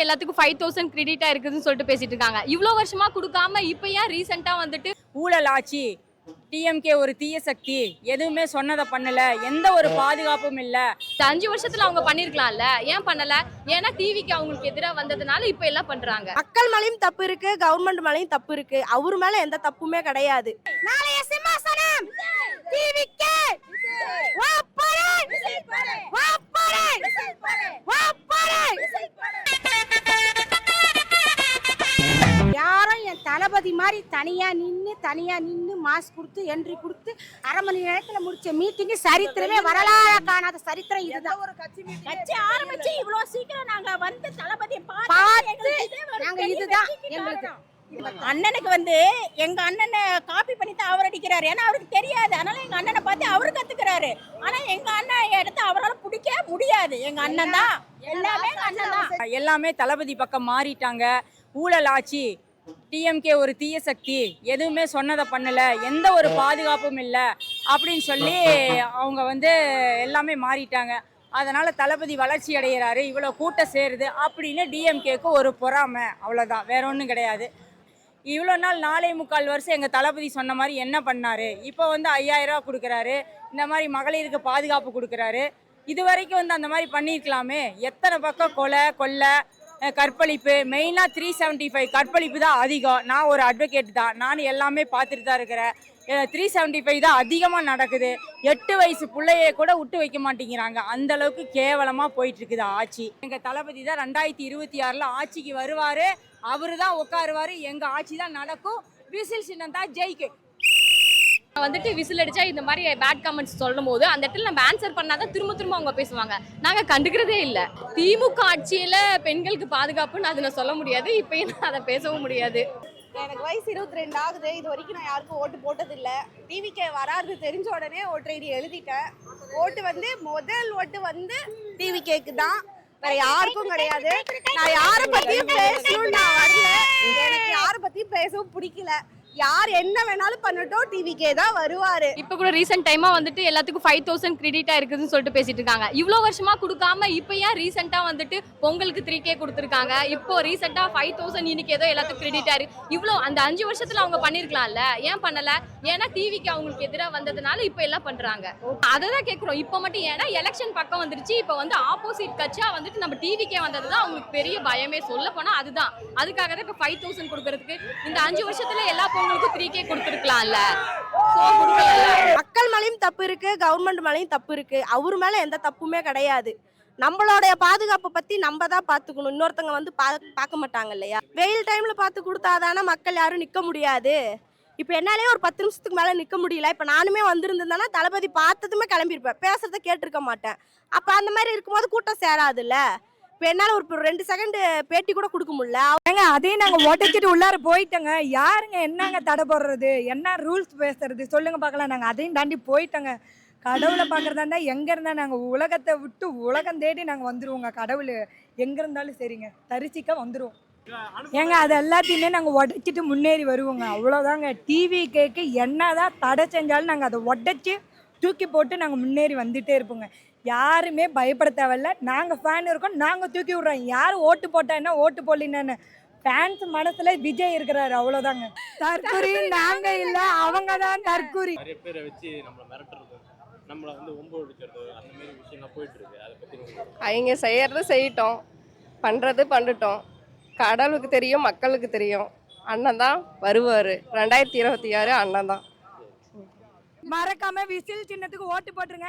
எல்லாத்துக்கும் 5000 கிரெடிட்டா இருக்குதுன்னு சொல்லிட்டு பேசிட்டு இருக்காங்க. இவ்ளோ வருஷமா கொடுக்காம இப்ப ஏன் ரீசெண்டா வந்துட்டு ஊழல் ஆட்சி, டிஎம்கே ஒரு தீய சக்தி, எதுவுமே சொன்னதை பண்ணல, எந்த ஒரு பாதுகாப்பும் இல்ல. இந்த 5 வருஷத்துல அவங்க பண்ணிருக்கலாம்ல, ஏன் பண்ணல? ஏன்னா டிவிக்கு அவங்களுக்கு எதிரா வந்ததுனால இப்ப எல்லாம் பண்றாங்க. மக்கள் மேலயும் தப்பு இருக்கு, கவர்மெண்ட் மேலயும் தப்பு இருக்கு. அவர் மேல எந்த தப்புமே கிடையாது. நாளைய சிம்மாசனம் டிவிக்கு யாரும் என் தளபதி மாதிரி தனியா நின்று மாஸ்க் கொடுத்து என்ட்ரி கொடுத்து அரை மணி நேரத்துல முடிச்ச மீட்டிங் சரித்திரமே வரலாறு காணாத சரித்திரம் இதுதான். ஒரு கட்சி ஆரம்பிச்சு இவ்வளவு சீக்கிரம் நாங்க வந்து தளபதியை பார்த்து நாங்க இதுதான் எங்களுக்கு. அண்ணனுக்கு வந்து எங்க அண்ணனை காப்பி பண்ணி தான் அவர் அடிக்கிறாரு. ஏன்னா அவருக்கு தெரியாது, அதனால எங்க அண்ணனை பார்த்து அவரு கத்துக்கிறாரு. ஆனா எங்க அண்ணன் எடுத்து அவரால் பிடிக்க முடியாது. எங்க அண்ணன் தான் எல்லாமே, அண்ணன் தான் எல்லாமே. தளபதி பக்கம் மாறிட்டாங்க. ஊழல் ஆட்சி, டிஎம்கே ஒரு தீய சக்தி, எதுவுமே சொன்னதை பண்ணல, எந்த ஒரு பாதுகாப்பும் இல்லை அப்படின்னு சொல்லி அவங்க வந்து எல்லாமே மாறிட்டாங்க. அதனால தளபதி வளர்ச்சி அடைகிறாரு, இவ்வளோ கூட்டம் சேருது அப்படின்னு டிஎம்கேக்கு ஒரு பொறாமை, அவ்வளோதான், வேற ஒன்றும் கிடையாது. இவ்வளோ நாள் 4.25 வருஷம் எங்கள் தளபதி சொன்ன மாதிரி என்ன பண்ணார்? இப்போ வந்து 5000 ரூபா கொடுக்குறாரு, இந்த மாதிரி மகளிருக்கு பாதுகாப்பு கொடுக்குறாரு. இது வரைக்கும் வந்து அந்த மாதிரி பண்ணியிருக்கலாமே. எத்தனை பக்கம் கொலை கற்பழிப்பு, மெயினாக 375 கற்பழிப்பு தான் அதிகம். நான் ஒரு அட்வொகேட் தான், நான் எல்லாமே பார்த்துட்டு தான் இருக்கிறேன். 375 தான் அதிகமாக நடக்குது. 8 வயசு பிள்ளைய கூட விட்டு வைக்க மாட்டேங்கிறாங்க. அந்த அளவுக்கு கேவலமாக போயிட்டு இருக்குது ஆட்சி. எங்கள் தளபதி தான் 2026 ஆட்சிக்கு வருவார், அவரு தான் உட்காருவாரு, எங்கள் ஆட்சி தான் நடக்கும். விசில் சின்னம் தான் ஜெயிக்கும். வந்துட்டு விசில் அடிச்சா இந்த மாதிரி பேட் கமெண்ட்ஸ் சொல்லும் போது அந்த இடத்துல நம்ம ஆன்சர் பண்ணாதான் திரும்ப அவங்க பேசுவாங்க. நாங்க கண்டுக்கிறதே இல்ல. திமுக ஆட்சியில பெண்களுக்கு பாதுகாப்புன்னு அதை நான் சொல்ல முடியாது, இப்பயும் நான் அதை பேசவும் முடியாது. எனக்கு வயசு 22 ஆகுது. இது வரைக்கும் நான் யாருக்கும் ஓட்டு போட்டதில்லை. டிவிக்கே வராது தெரிஞ்ச உடனே ஓட்டு ஐடி எழுதிட்டேன். ஓட்டு வந்து முதல் ஓட்டு வந்து டிவிக்கேக்கு தான், வேற யாருக்கும் கிடையாது. நான் யாரை பத்தியும் பேசணும்னு நான் வரல. எனக்கு யாரை பத்தியும் பேசவும் பிடிக்கல. யார் என்ன வேணாலும் பண்ணட்டும், டிவிக்கே தான் வருவாரு. இப்ப கூட ரீசெண்ட் டைமா வந்துட்டு எல்லாத்துக்கும் 5000 கிரெடிட்டா இருக்குதுன்னு சொல்லிட்டு பேசிட்டு இருக்காங்க. இவ்ளோ வருஷமா கொடுக்காம இப்ப ஏன் ரீசெண்டா வந்துட்டு பொங்கலுக்கு 3K கொடுத்துருக்காங்க. இப்போ ரீசெண்டா 5000 இன்னைக்கு ஏதோ எல்லாத்துக்கும் கிரெடிட்டா இருக்கு. இவ்ளோ அந்த 5 வருஷத்துல அவங்க பண்ணிருக்கலாம்ல, ஏன் பண்ணல? ஏன்னா டிவிக்கு அவங்களுக்கு எதிரா வந்ததுனால இப்ப எல்லாம் பண்றாங்க. அததான் கேக்குறோம். இப்ப மட்டும் ஏன்னா எலெக்ஷன் பக்கம் வந்துருச்சு, இப்ப வந்து ஆப்போசிட் கட்சியா வந்துட்டு நம்ம டிவிக்கே வந்ததுதான் அவங்களுக்கு பெரிய பயமே. சொல்ல போனா அதுதான். அதுக்காக தான் இப்ப 5000 கொடுக்கறதுக்கு இந்த 5 வருஷத்துல எல்லா உங்களுக்கு 3K கொடுத்துருக்கலாம்ல. மக்கள் மேலயும் தப்பு இருக்கு, கவர்மெண்ட் மேலயும் தப்பு இருக்கு. அவர் மேல எந்த தப்புமே கிடையாது. நம்மளுடைய பாதுகாப்பை பத்தி நம்ம தான் பாத்துக்கணும். இன்னொருத்தங்க வந்து பார்க்க மாட்டாங்க இல்லையா? வெயில் டைம்ல பார்த்து கொடுத்தாதானே மக்கள் யாரும் நிக்க முடியாது. இப்ப என்னாலே ஒரு 10 நிமிஷத்துக்கு மேல நிக்க முடியல. இப்ப நானுமே வந்திருந்தேன்னா தளபதி பார்த்ததுமே கிளம்பியிருப்பேன், பேசுறத கேட்டிருக்க மாட்டேன். அப்ப அந்த மாதிரி இருக்கும்போது கூட்டம் சேராதுல்ல. இப்ப என்னால ஒரு 2 செகண்ட் பேட்டி கூட கொடுக்க முடியல. அதையும் நாங்க உடைச்சிட்டு உள்ளார போயிட்டோங்க. யாருங்க என்னங்க தடை போடுறது, என்ன ரூல்ஸ் பேசுறது சொல்லுங்க பார்க்கலாம். நாங்க அதையும் தாண்டி போயிட்டோங்க. கடவுளை பார்க்கறதா இருந்தா எங்க இருந்தா நாங்க உலகத்தை விட்டு உலகம் தேடி நாங்க வந்துருவோங்க. கடவுள் எங்க இருந்தாலும் சரிங்க, தரிசிக்க வந்துருவோம். ஏங்க அது எல்லாத்தையுமே நாங்க உடைச்சிட்டு முன்னேறி வருவோங்க, அவ்வளோதாங்க. டிவி கேக்கு என்னதான் தடை செஞ்சாலும் நாங்க அதை உடைச்சி தூக்கி போட்டு நாங்க முன்னேறி வந்துட்டே இருப்போங்க. யாருமே பயப்பட தேவையில்ல. நாங்கள் ஃபேன் இருக்கோம், நாங்கள் தூக்கி விட்றோம். யார் ஓட்டு போட்டா என்ன, ஓட்டு போடலின்னு ஃபேன்ஸ் மனசுல விஜய் இருக்கிறாரு, அவ்வளோதாங்க. தற்கொலை நாங்க இல்ல, அவங்க தான் தற்கொலை. நிறைய பேரை வச்சு நம்மளை மிரட்டுறது, நம்மளை வந்து ஒம்பு அடிக்கிறது, அந்த மாதிரி விஷயம்லாம் போயிட்டு இருக்கு. அதை பற்றி அவங்க செய்யறது செய்யட்டும், பண்ணுறது பண்ணிட்டோம். கடவுளுக்கு தெரியும், மக்களுக்கு தெரியும். அண்ணன் தான் வருவார். 2026 அண்ணன் தான். மறக்காம விசில் சின்னத்துக்கு ஓட்டு போட்டுருங்க.